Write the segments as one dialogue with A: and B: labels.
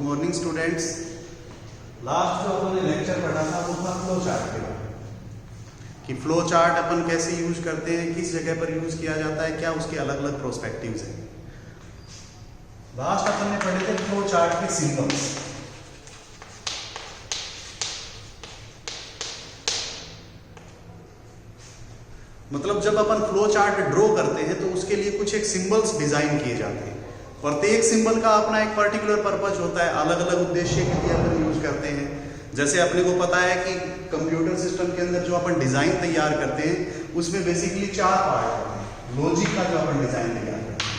A: Morning students. Last जो अपन ने lecture पढ़ा था वो था फ्लो चार्ट के बारे में, कि फ्लो चार्ट अपन कैसे यूज करते हैं, किस जगह पर यूज किया जाता है, क्या उसके अलग अलग प्रोस्पेक्टिव्स हैं। लास्ट अपन ने पढ़े थे फ्लो चार्ट के सिंबल्स। मतलब जब अपन फ्लो चार्ट ड्रॉ करते हैं तो उसके लिए कुछ एक सिंबल्स डिजाइन किए जाते हैं। प्रत्येक सिंबल का अपना एक पर्टिकुलर पर्पज होता है, अलग अलग उद्देश्य के लिए अपन यूज करते हैं। जैसे अपने को पता है कि कंप्यूटर सिस्टम के अंदर जो अपन डिजाइन तैयार करते हैं उसमें बेसिकली 4 पार्ट होते हैं। लॉजिक का जो अपन डिजाइन तैयार करते हैं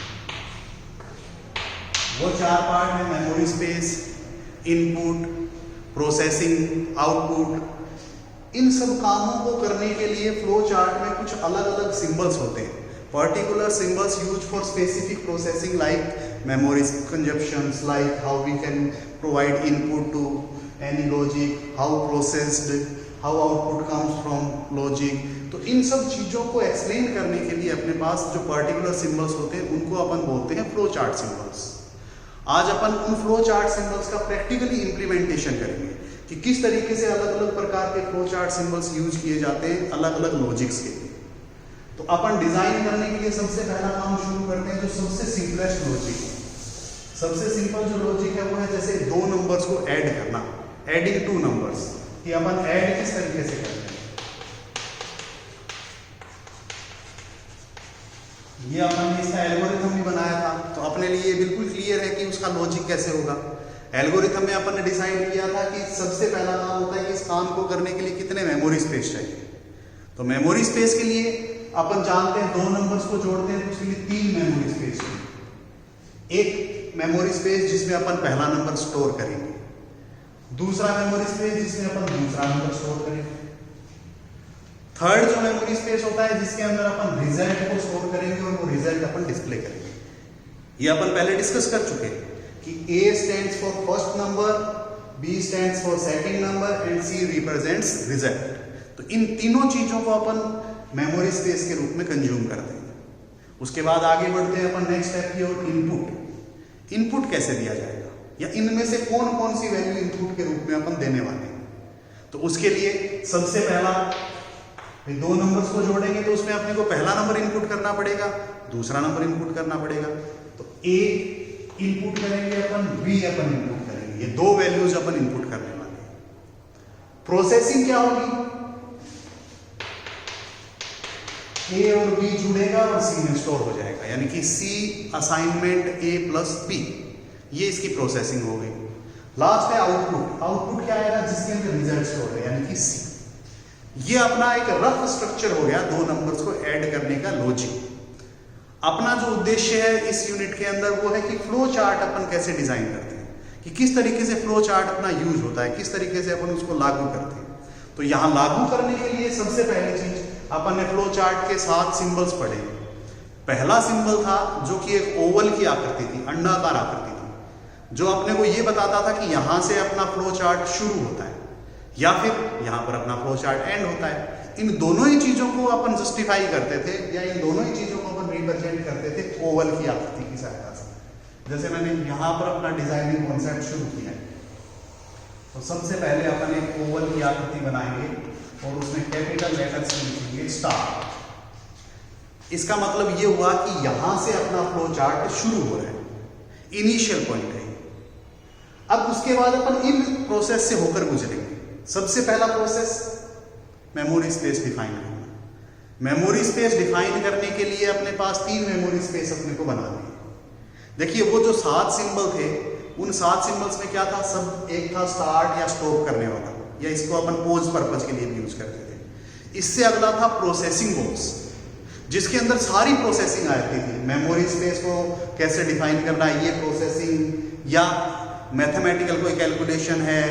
A: वो 4 पार्ट है, memory space, input, processing, output. इन सब कामों को करने के लिए फ्लो चार्ट में कुछ अलग अलग सिंबल्स होते हैं, particular symbols use for specific processing like memory conjunctions, like how we can provide input to any logic, how processed, how output comes from logic। तो इन सब चीजों को एक्सप्लेन करने के लिए अपने पास जो पर्टिकुलर सिंबल्स होते हैं उनको अपन बोलते हैं फ्लो चार्ट सिंबल्स। आज अपन उन फ्लो चार्ट सिंबल्स का प्रैक्टिकली इंप्लीमेंटेशन करेंगे कि किस तरीके से अलग अलग प्रकार के फ्लो चार्ट सिंबल्स यूज किए जाते हैं अलग अलग लॉजिक्स के लिए। तो अपन डिजाइन करने के लिए सबसे पहला काम शुरू करते हैं जो सबसे सिंपलेस्ट लॉजिक है। सबसे सिंपल जो लॉजिक है वो है जैसे 2 नंबर्स को ऐड करना, एडिंग 2 नंबर्स, कि अपन ऐड किस तरीके से करते हैं। ये अपन ने इसका एल्गोरिथम भी बनाया था, तो अपने लिए बिल्कुल क्लियर है कि उसका लॉजिक कैसे होगा। एल्गोरिथम में अपन ने डिसाइड किया था कि सबसे पहला काम होता है कि इस काम को करने के लिए कितने मेमोरी स्पेस चाहिए। तो मेमोरी स्पेस के लिए अपन जानते हैं 2 नंबर्स को जोड़ते हैं तो उसके लिए 3 मेमोरी स्पेस चाहिए। एक मेमोरी स्पेस जिसमें अपन पहला नंबर स्टोर करेंगे, दूसरा मेमोरी स्पेस जिसमें अपन दूसरा नंबर स्टोर करेंगे, थर्ड जो मेमोरी स्पेस होता है जिसके अंदर अपन रिजल्ट को स्टोर करेंगे और वो रिजल्ट अपन डिस्प्ले करेंगे। ये अपन पहले डिस्कस कर चुके हैं कि A stands for first number, B stands for second number and C represents result. तो इन तीनों चीजों को अपन मेमोरी स्पेस के रूप में कंज्यूम करते हैं। उसके बाद आगे बढ़ते हैं अपन नेक्स्ट स्टेप की ओर, इनपुट। इनपुट कैसे दिया जाएगा या इनमें से कौन कौन सी वैल्यू इनपुट के रूप में अपन देने वाले हैं। तो उसके लिए सबसे पहला 2 नंबर्स को जोड़ेंगे तो उसमें अपने को पहला नंबर इनपुट करना पड़ेगा, दूसरा नंबर इनपुट करना पड़ेगा। तो A इनपुट करेंगे अपन, B अपन इनपुट करेंगे। ये 2 वैल्यूज अपन इनपुट करने वाले हैं। प्रोसेसिंग क्या होगी, A और B जुड़ेगा और C में स्टोर हो जाएगा, यानी कि C assignment A plus B, ये इसकी प्रोसेसिंग हो गई। लास्ट है आउटपुट। आउटपुट क्या आएगा, जिसके अंदर रिजल्ट स्टोर है, यानी कि C। ये अपना एक रफ स्ट्रक्चर हो गया 2 नंबर्स को ऐड करने का लॉजिक। अपना जो उद्देश्य है इस यूनिट के अंदर वो है कि फ्लो चार्ट अपन कैसे डिजाइन करते हैं, कि किस तरीके से फ्लो चार्ट अपना यूज होता है, किस तरीके से अपन उसको लागू करते हैं। तो यहां लागू करने के लिए सबसे पहली चीज अपन ने फ्लो चार्ट के 7 सिंबल्स पढ़े। पहला सिंबल था जो कि एक ओवल की आकृति थी, अंडाकार आकृति थी, जो अपने को ये बताता था कि यहां से अपना फ्लो चार्ट शुरू होता है या फिर यहां पर अपना फ्लो चार्ट एंड होता है। इन दोनों ही चीजों को अपन जस्टिफाई करते थे या इन दोनों ही चीजों को अपन रिप्रेजेंट करते थे ओवल की आकृति की सहायता से। जैसे मैंने यहां पर अपना डिजाइनिंग कॉन्सेप्ट शुरू किया है, तो सबसे पहले अपन एक ओवल की आकृति बनाएंगे और उसमें कैपिटल लेटर से लिखेंगे स्टार। इसका मतलब ये हुआ कि यहां से अपना फ्लो चार्ट शुरू हो रहा है, इनिशियल पॉइंट है। अब उसके बाद अपन इन प्रोसेस से होकर गुजरेंगे। सबसे पहला प्रोसेस मेमोरी स्पेस डिफाइन करना। मेमोरी स्पेस डिफाइन करने के लिए अपने पास 3 मेमोरी स्पेस अपने को बना दिए। देखिए वो जो 7 सिंबल थे उन 7 सिंबल्स में क्या था, सब एक था स्टार्ट या स्टॉप करने वाला, या इसको अपन पोज पर्पज के लिए भी यूज करते थे। इससे अगला था प्रोसेसिंग बॉक्स, जिसके अंदर सारी प्रोसेसिंग आती थी। मेमोरी स्पेस को कैसे डिफाइन करना है, ये प्रोसेसिंग, या मैथमेटिकल कोई कैलकुलेशन है,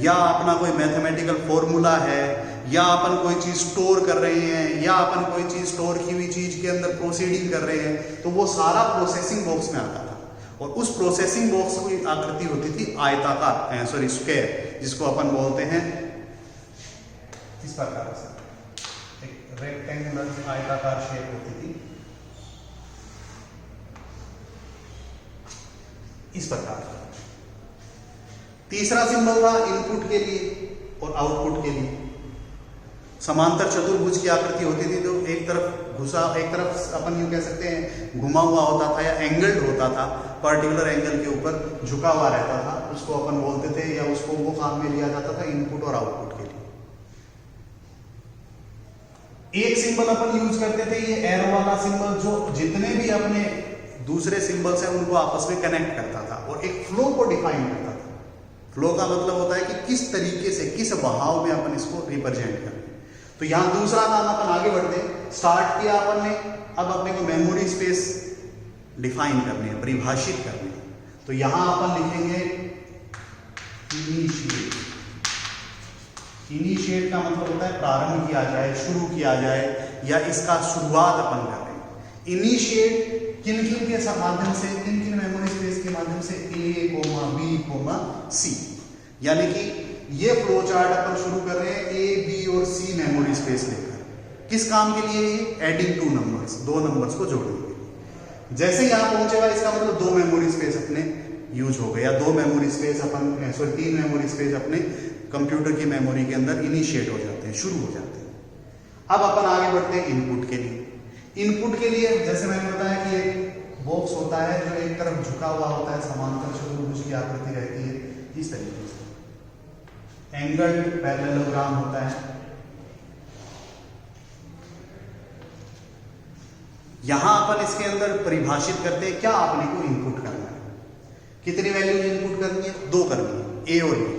A: या अपना कोई मैथमेटिकल फॉर्मूला है, या अपन कोई चीज स्टोर कर रहे हैं, या अपन कोई चीज स्टोर की हुई चीज के अंदर प्रोसीडिंग कर रहे हैं, तो वो सारा प्रोसेसिंग बॉक्स में आता था। और उस प्रोसेसिंग बॉक्स की आकृति होती थी आयताकार, सॉरी स्क्वायर, जिसको अपन बोलते हैं इस प्रकार से एक रेक्टेंगुलर आयताकार शेप होती थी इस प्रकार। तीसरा सिंबल था इनपुट के लिए और आउटपुट के लिए। समांतर चतुर्भुज की आकृति होती थी तो एक तरफ घुसा, एक तरफ अपन यूं कह सकते हैं घुमा हुआ होता था या एंगल्ड होता था, पर्टिकुलर एंगल के ऊपर झुका हुआ रहता था, उसको अपन बोलते थे या उसको वो काम में लिया जाता था इनपुट और आउटपुट के लिए। एक सिंबल अपन यूज करते थे ये एरो वाला सिंबल, जो जितने भी अपने दूसरे सिंबल्स हैं उनको आपस में कनेक्ट करता था और एक फ्लो को डिफाइन करता था। फ्लो का मतलब होता है कि किस तरीके से, किस बहाव में अपन इसको रिप्रेजेंट करें। तो यहां दूसरा काम अपन आगे बढ़ते हैं। स्टार्ट किया अपन ने, अब अपने को मेमोरी स्पेस डिफाइन करनी है, परिभाषित करनी है। तो यहां अपन लिखेंगे इनिशिएट। इनिशिएट का मतलब होता है प्रारंभ किया जाए, शुरू किया जाए, या इसका शुरुआत अपन कर रहे हैं। इनिशिएट किन किन के माध्यम से, किन किन मेमोरी स्पेस के माध्यम से, ए कोमा बी कोमा सी। यानी कि ये फ्लो चार्ट अपन शुरू कर रहे हैं ए बी और सी मेमोरी स्पेस लेकर। किस काम के लिए? एडिंग टू नंबर्स, दो नंबर्स को जोड़ने के लिए। जैसे यहां पहुंचेगा इसका मतलब दो मेमोरी स्पेस अपने यूज हो गए, या दो मेमोरी स्पेस अपन, सॉरी तीन मेमोरी स्पेस अपने कंप्यूटर की मेमोरी के अंदर इनिशिएट हो जाते हैं, शुरू हो जाते हैं। अब अपन आगे बढ़ते हैं इनपुट के लिए। इनपुट के लिए जैसे मैंने बताया कि एक बॉक्स होता है जो एक तरफ झुका हुआ होता है, समांतर चतुर्भुज की आकृति रहती है इस तरीके से, एंगल्ड पैरेललोग्राम होता है। यहां अपन इसके अंदर परिभाषित करते हैं क्या अपने को इनपुट करना है। कितनी वैल्यूज इनपुट करनी है? दो करनी है, ए और बी।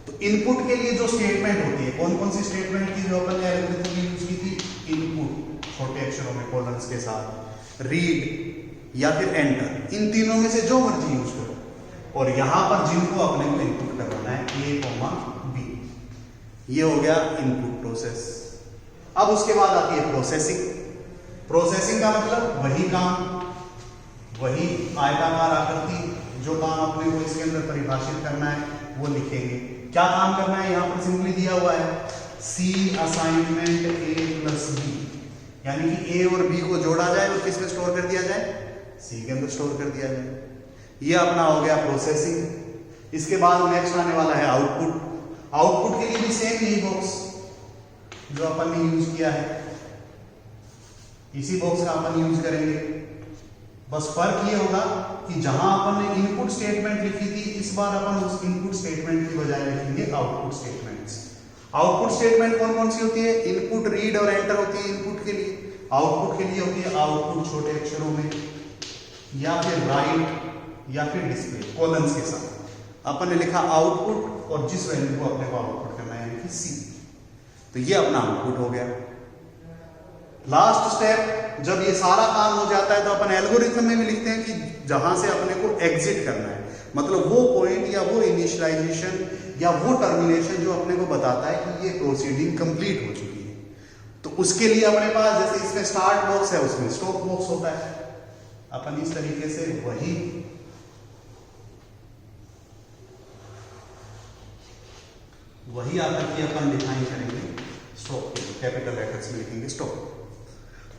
A: तो इनपुट के लिए जो स्टेटमेंट होती है, कौन कौन सी स्टेटमेंट थी जो अपन ने एल्गोरिथम में यूज की थी? इनपुट छोटे अक्षरों में कोलन्स के साथ, रीड या फिर एंटर, इन तीनों में से जो मर्जी यूज करो। और यहां पर जिनको अपने को इनपुट करवाना है ए कोमा बी, ये हो गया इनपुट प्रोसेस। अब उसके बाद आती है प्रोसेसिंग। प्रोसेसिंग का मतलब वही काम, वही आयताकार आकृति, जो काम अपने को इसके अंदर परिभाषित करना है वो लिखेंगे। क्या काम करना है? यहां पर सिंपली दिया हुआ है सी असाइनमेंट ए प्लस बी, यानी कि ए और बी को जोड़ा जाए और किस में स्टोर कर दिया जाए? सी के अंदर स्टोर कर दिया जाए। ये अपना हो गया प्रोसेसिंग। इसके बाद नेक्स्ट आने वाला है आउटपुट। आउटपुट के लिए भी सेम यही बॉक्स जो अपन ने यूज किया है, इसी बॉक्स का अपन यूज करेंगे। बस फर्क ये होगा कि जहां अपन ने इनपुट स्टेटमेंट लिखी थी, इस बार अपन उस इनपुट स्टेटमेंट की बजाय लिखेंगे आउटपुट स्टेटमेंट्स। आउटपुट स्टेटमेंट कौन कौन सी होती है? इनपुट, रीड और एंटर होती है इनपुट के लिए। आउटपुट के लिए होती है आउटपुट छोटे अक्षरों में, या फिर राइट, या फिर डिस्प्ले कॉलम्स के साथ। अपन ने लिखा आउटपुट और जिस वैल्यू को अपने को आउटपुट करना है यानी कि सी, तो ये अपना आउटपुट हो गया। लास्ट स्टेप, जब ये सारा काम हो जाता है तो अपन एल्गोरिथम में भी लिखते हैं कि जहां से अपने को एग्जिट करना है, मतलब वो पॉइंट या वो इनिशियलाइजेशन या वो टर्मिनेशन जो अपने को बताता है कि ये प्रोसीडिंग कंप्लीट हो चुकी है। तो उसके लिए अपने पास जैसे इसमें स्टार्ट बॉक्स है, उसमें स्टॉप बॉक्स होता है। अपन इस तरीके से वही आकृति अपन डिफाइन करेंगे स्टॉप के, कैपिटल लेटर्स में लिखेंगे स्टॉप।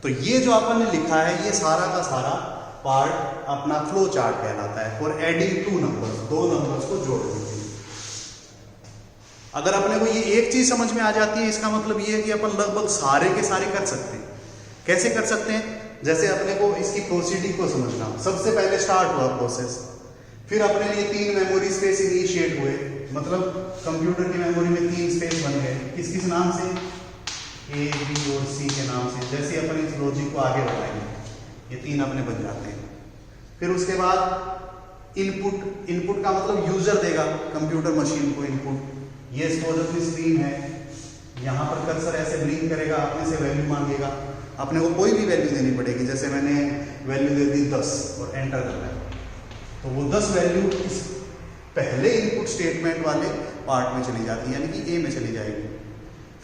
A: तो ये जो अपन ने लिखा है ये सारा का सारा पार्ट अपना फ्लो चार्ट कहलाता है फॉर एडिंग टू नंबर्स, दो नंबर्स को जोड़ने के लिए। अगर अपने को ये एक चीज समझ में आ जाती है, इसका मतलब ये है कि अपन लगभग सारे के सारे कर सकते हैं। कैसे कर सकते हैं? जैसे अपने को इसकी प्रोसीडिंग को समझना, सबसे पहले स्टार्ट हुआ प्रोसेस, फिर अपने लिए तीन मेमोरी स्पेस इनिशिएट हुए, मतलब कंप्यूटर की मेमोरी में तीन स्पेस बन गए। किस किस नाम से? ए, बी और सी के नाम से। जैसे अपन इस लॉजिक को आगे बढ़ाएंगे ये तीन अपने बन जाते हैं। फिर उसके बाद इनपुट, इनपुट का मतलब यूजर देगा कंप्यूटर मशीन को इनपुट। ये सपोज अपनी स्क्रीन है, यहाँ पर कर्सर ऐसे ब्लिंक करेगा, अपने से वैल्यू मांगेगा, अपने को कोई भी वैल्यू देनी पड़ेगी। जैसे मैंने वैल्यू दे दी 10 और एंटर करना है, तो वो 10 वैल्यू इस पहले इनपुट स्टेटमेंट वाले पार्ट में चली जाती है, यानी कि ए में चली जाएगी।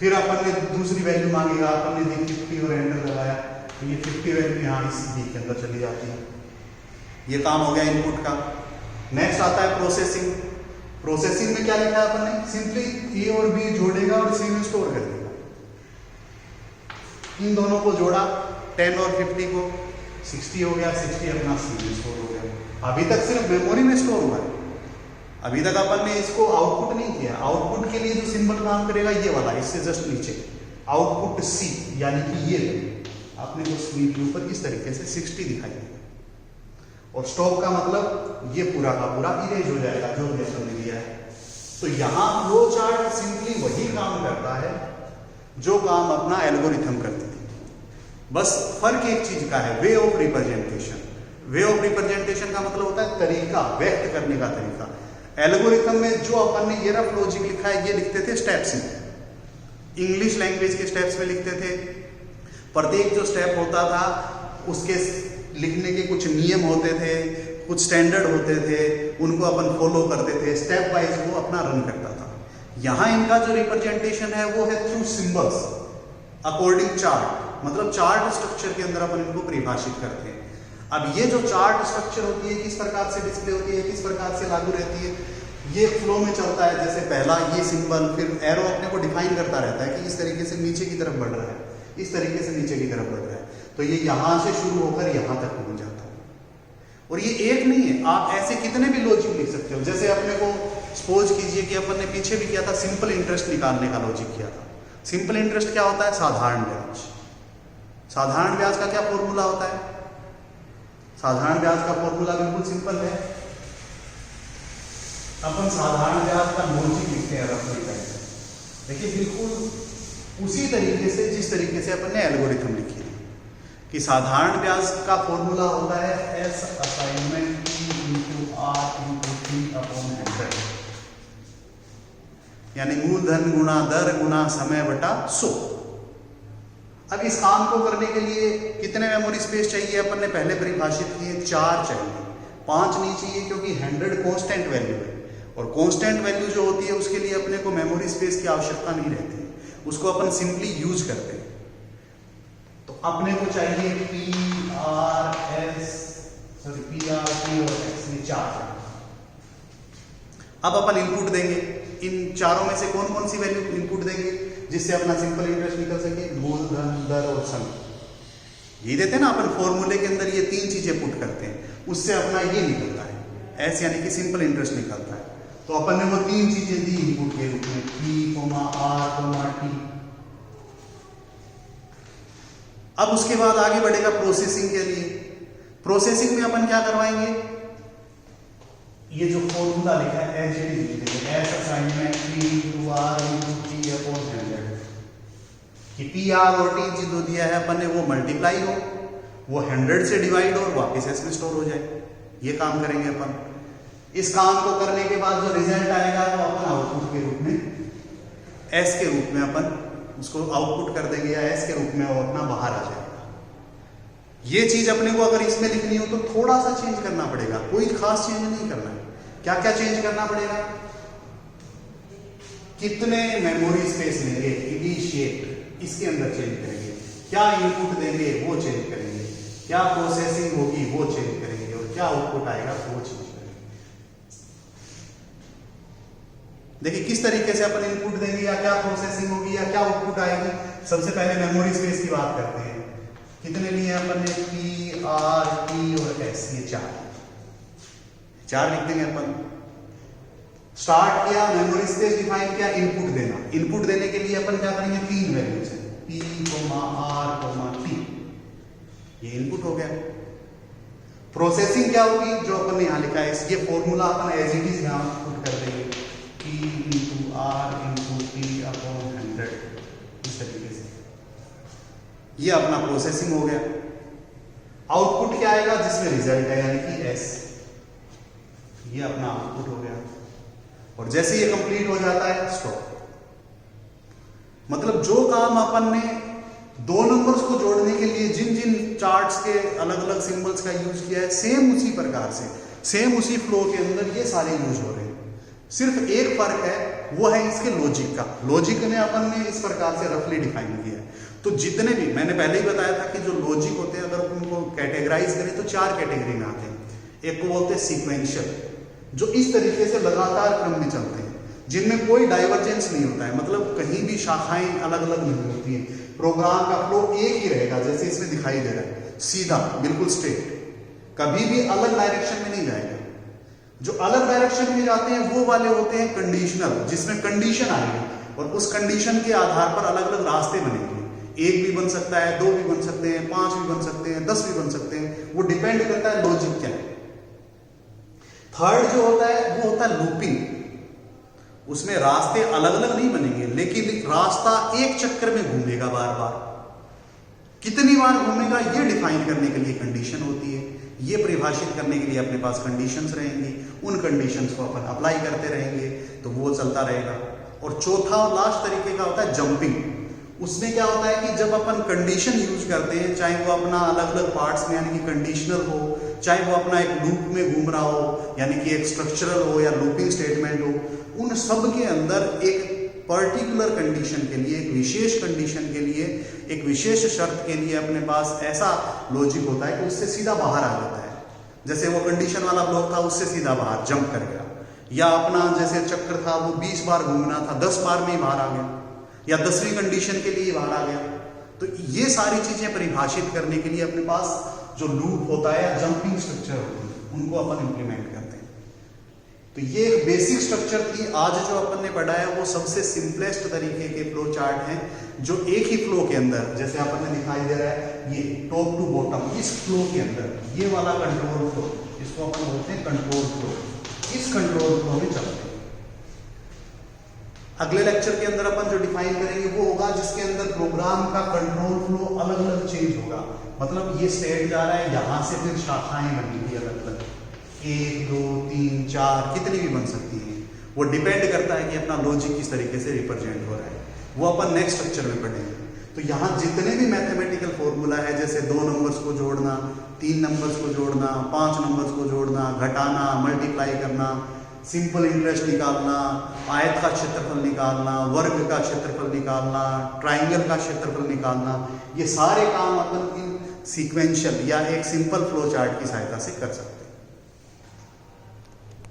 A: फिर अपन ने दूसरी वैल्यू मांगेगा, अपन ने दी 50 और एंटर दबाया, तो ये 50 वैल्यू यहाँ इस बी के अंदर चली जाती है। ये काम हो गया इनपुट का। नेक्स्ट आता है प्रोसेसिंग। प्रोसेसिंग में क्या लिखा है अपन ने? सिंपली ए और बी जोड़ेगा और सी में स्टोर कर देगा। इन दोनों को जोड़ा, 10 और 50 को, 60 हो गया, 60 अपना सी में स्टोर हो गया। अभी तक सिर्फ मेमोरी में स्टोर हुआ है, अभी तक अपन ने इसको आउटपुट नहीं किया। आउटपुट के लिए जो सिंबल काम करेगा ये वाला, इससे जस्ट नीचे आउटपुट सी, यानी कि ये आपने को स्क्रीन के ऊपर इस तरीके से 60 दिखाई देगा। और स्टॉप का मतलब ये पूरा का पूरा इरेज हो जाएगा जो भी हमने दिया है। तो यहाँ फ्लो चार्ट सिंपली वही काम करता है जो काम अपना एल्गोरिथम करती थी, बस फर्क एक चीज का है, way of representation. Way of representation का मतलब होता है तरीका, व्यक्त करने का तरीका। एल्गोरिथम में जो अपन ने ये रफ लॉजिक लिखा है, ये लिखते थे स्टेप्स में, इंग्लिश लैंग्वेज के स्टेप्स में लिखते थे। प्रत्येक जो स्टेप होता था उसके लिखने के कुछ नियम होते थे, कुछ स्टैंडर्ड होते थे, उनको अपन फॉलो करते थे, स्टेप वाइज वो अपना रन करता था। यहाँ इनका जो रिप्रेजेंटेशन है वो है थ्रू सिंबल्स अकॉर्डिंग चार्ट, मतलब चार्ट स्ट्रक्चर के अंदर अपन इनको परिभाषित करते हैं। अब ये जो चार्ट स्ट्रक्चर होती है किस प्रकार से डिस्प्ले होती है, किस प्रकार से लागू रहती है, ये फ्लो में चलता है। जैसे पहला ये सिंबल, फिर एरो अपने को डिफाइन करता रहता है कि इस तरीके से नीचे की तरफ बढ़ रहा है, इस तरीके से नीचे की तरफ बढ़ रहा है, तो ये यहां से शुरू होकर यहां तक पहुंच जाता है। और ये एक नहीं है, आप ऐसे कितने भी लॉजिक लिख सकते हो। जैसे अपने को सपोज कीजिए कि अपन ने पीछे भी किया था, सिंपल इंटरेस्ट निकालने का लॉजिक किया था। सिंपल इंटरेस्ट क्या होता है? साधारण ब्याज। साधारण ब्याज का क्या फॉर्मूला होता है? साधारण ब्याज का फॉर्मूला बिल्कुल सिंपल है। अपन साधारण ब्याज का लॉजिक लिखते हैं रफली टाइप, देखिए बिल्कुल उसी तरीके से जिस तरीके से अपन ने एल्गोरिथम लिखी है कि साधारण ब्याज का फॉर्मूला होता है S assignment into R into T upon 100, यानी मूलधन गुणा दर गुणा समय बटा 100। अब इस काम को करने के लिए कितने मेमोरी स्पेस चाहिए? अपन ने पहले परिभाषित किए 4 चाहिए, 5 नहीं चाहिए, क्योंकि 100 कांस्टेंट वैल्यू है और कांस्टेंट वैल्यू जो होती है उसके लिए अपने को मेमोरी स्पेस की आवश्यकता नहीं रहती, उसको अपन सिंपली यूज करते हैं। तो अपने को चाहिए पी आर टी और एक्स, ये 4। अब अपन इनपुट देंगे, इन चारों में से कौन कौन सी वैल्यू इनपुट देंगे जिससे अपना सिंपल इंटरेस्ट निकल सके? मूलधन, दर और समय। ये देते हैं ना अपन फॉर्मूले के अंदर, ये 3 चीजें पुट करते हैं, उससे अपना ये निकलता है एस, यानी कि सिंपल इंटरेस्ट निकलता है। तो अपन ने वो 3 चीजें दी इनपुट के रूप में, पी आर टी। अब उसके बाद आगे बढ़ेगा प्रोसेसिंग के लिए। प्रोसेसिंग में अपन क्या करवाएंगे? ये जो फॉर्मूला लिखा है एच डी लिख देंगे, S assignment P to R into T upon 100, कि पी आर और टी जो दिया है अपन ने वो मल्टीप्लाई हो, वो 100 से डिवाइड हो और वापस एस में स्टोर हो जाए। ये काम करेंगे अपन। इस काम को करने के बाद जो रिजल्ट आएगा वो अपन आउटपुट के रूप में, एस के रूप में अपन उसको आउटपुट कर देंगे, या एस के रूप में वो अपना बाहर आ जाएगा। ये चीज अपने को अगर इसमें लिखनी हो तो थोड़ा सा चेंज करना पड़ेगा, कोई खास चेंज नहीं करना है। क्या क्या चेंज करना पड़ेगा? कितने मेमोरी स्पेस लेंगे, इनिशिएट, इसके अंदर चेंज करेंगे। क्या इनपुट देंगे वो चेंज करेंगे, क्या प्रोसेसिंग होगी वो चेंज करेंगे, और क्या आउटपुट आएगा वो चेंज करेंगे। देखिए किस तरीके से अपन इनपुट देंगे, या क्या प्रोसेसिंग होगी, या क्या आउटपुट आएगी। सबसे पहले मेमोरी स्पेस की बात करते हैं। कितने लिए अपन ने? पी आर टी और एस, ये 4 लिख देंगे अपन। स्टार्ट किया, मेमोरी स्पेस डिफाइन किया, इनपुट देना। इनपुट देने के लिए अपन क्या करेंगे? 3 वैल्यूज है, पी आर टी, ये इनपुट हो गया। प्रोसेसिंग क्या होगी? जो अपन ने यहां लिखा है, ये फॉर्मूला अपन एज इट इज यहां पुट कर देंगे, P into R into T upon 100, इस तरीके से। ये अपना प्रोसेसिंग हो गया। आउटपुट क्या आएगा? जिसमें रिजल्ट है, यानी कि एस, ये अपना आउटपुट हो गया। और जैसे ये कंप्लीट हो जाता है, स्टॉप। मतलब जो काम अपन ने 2 नंबर्स को जोड़ने के लिए जिन जिन चार्ट्स के अलग अलग सिंबल्स का यूज किया है, सेम उसी प्रकार से, सेम उसी फ्लो के अंदर ये सारे यूज हो रहे हैं। सिर्फ एक फर्क है, वो है इसके लॉजिक का। लॉजिक ने अपन ने इस प्रकार से रफली डिफाइन किया है। तो जितने भी, मैंने पहले ही बताया था कि जो लॉजिक होते हैं, अगर उनको कैटेगराइज करें तो 4 कैटेगरी में आते हैं। एक को बोलते हैं सीक्वेंशियल, जो इस तरीके से लगातार क्रम में चलते हैं, जिनमें कोई डाइवर्जेंस नहीं होता है, मतलब कहीं भी शाखाएं अलग अलग नहीं होती हैं। प्रोग्राम का फ्लो एक ही रहेगा, जैसे इसमें दिखाई दे रहा है, सीधा बिल्कुल स्ट्रेट, कभी भी अलग डायरेक्शन में नहीं जाएगा। जो अलग डायरेक्शन में जाते हैं वो वाले होते हैं कंडीशनल, जिसमें कंडीशन आएगी और उस कंडीशन के आधार पर अलग अलग रास्ते बनेंगे। एक भी बन सकता है, दो भी बन सकते हैं, 5 भी बन सकते हैं, 10 भी बन सकते हैं, वो डिपेंड करता है लॉजिक क्या है। थर्ड जो होता है वो होता है लूपिंग। उसमें रास्ते अलग अलग नहीं बनेंगे, लेकिन रास्ता एक चक्कर में घूमेगा बार बार। कितनी बार घूमेगा ये डिफाइन करने के लिए कंडीशन होती है, ये परिभाषित करने के लिए अपने पास कंडीशंस रहेंगी, उन कंडीशंस को अपन अप्लाई करते रहेंगे तो वो चलता रहेगा। और चौथा और लास्ट तरीके का होता है जंपिंग। उसमें क्या होता है कि जब अपन कंडीशन यूज करते हैं, चाहे वो अपना अलग अलग पार्ट्स में यानी कि कंडीशनल हो, चाहे वो अपना एक लूप में घूम रहा हो यानी कि एक स्ट्रक्चरल हो या लूपिंग स्टेटमेंट हो, उन सब के अंदर एक पर्टिकुलर कंडीशन के लिए, एक विशेष कंडीशन के लिए, एक विशेष शर्त के लिए अपने पास ऐसा लॉजिक होता है कि उससे सीधा बाहर आ जाता है। जैसे वो कंडीशन वाला ब्लॉक था, उससे सीधा बाहर जंप कर गया, या अपना जैसे चक्र था वो 20 बार घूमना था, 10 बार में ही बाहर आ गया, या 10वीं कंडीशन के लिए बाहर आ गया। तो ये सारी चीजें परिभाषित करने के लिए अपने पास जो लूप होता है या जंपिंग स्ट्रक्चर होती है, उनको अपन इंप्लीमेंट करते हैं। तो ये एक बेसिक स्ट्रक्चर थी। आज जो अपन ने पढ़ा है वो सबसे सिंपलेस्ट तरीके के फ्लो चार्ट हैं, जो एक ही फ्लो के अंदर, जैसे अपन ने दिखाई दे रहा है ये टॉप टू बॉटम, इस फ्लो के अंदर ये वाला कंट्रोल फ्लो, इसको अपन बोलते हैं कंट्रोल फ्लो, इस कंट्रोल फ्लो में चलते हैं। अगले लेक्चर के अंदर अपन जो डिफाइन करेंगे वो होगा जिसके अंदर प्रोग्राम का कंट्रोल फ्लो अलग अलग चेंज होगा। मतलब ये स्टेट जा रहा है, यहां से फिर शाखाएं बनेंगी अलग अलग, 1 2 3 4 कितनी भी बन सकती हैं। वो डिपेंड करता है कि अपना लॉजिक किस तरीके से रिप्रेजेंट हो रहा है, वो अपन नेक्स्ट स्ट्रक्चर में पढ़ेंगे। तो यहाँ जितने भी मैथमेटिकल फॉर्मूला है, जैसे 2 नंबर्स को जोड़ना, 3 नंबर्स को जोड़ना, 5 नंबर्स को जोड़ना, घटाना, मल्टीप्लाई करना, सिंपल इंटरेस्ट निकालना, आयत का क्षेत्रफल निकालना, वर्ग का क्षेत्रफल निकालना, ट्राइंगल का क्षेत्रफल निकालना, ये सारे काम अपन इन सीक्वेंशियल या एक सिंपल फ्लो चार्ट की सहायता से कर सकते हैं।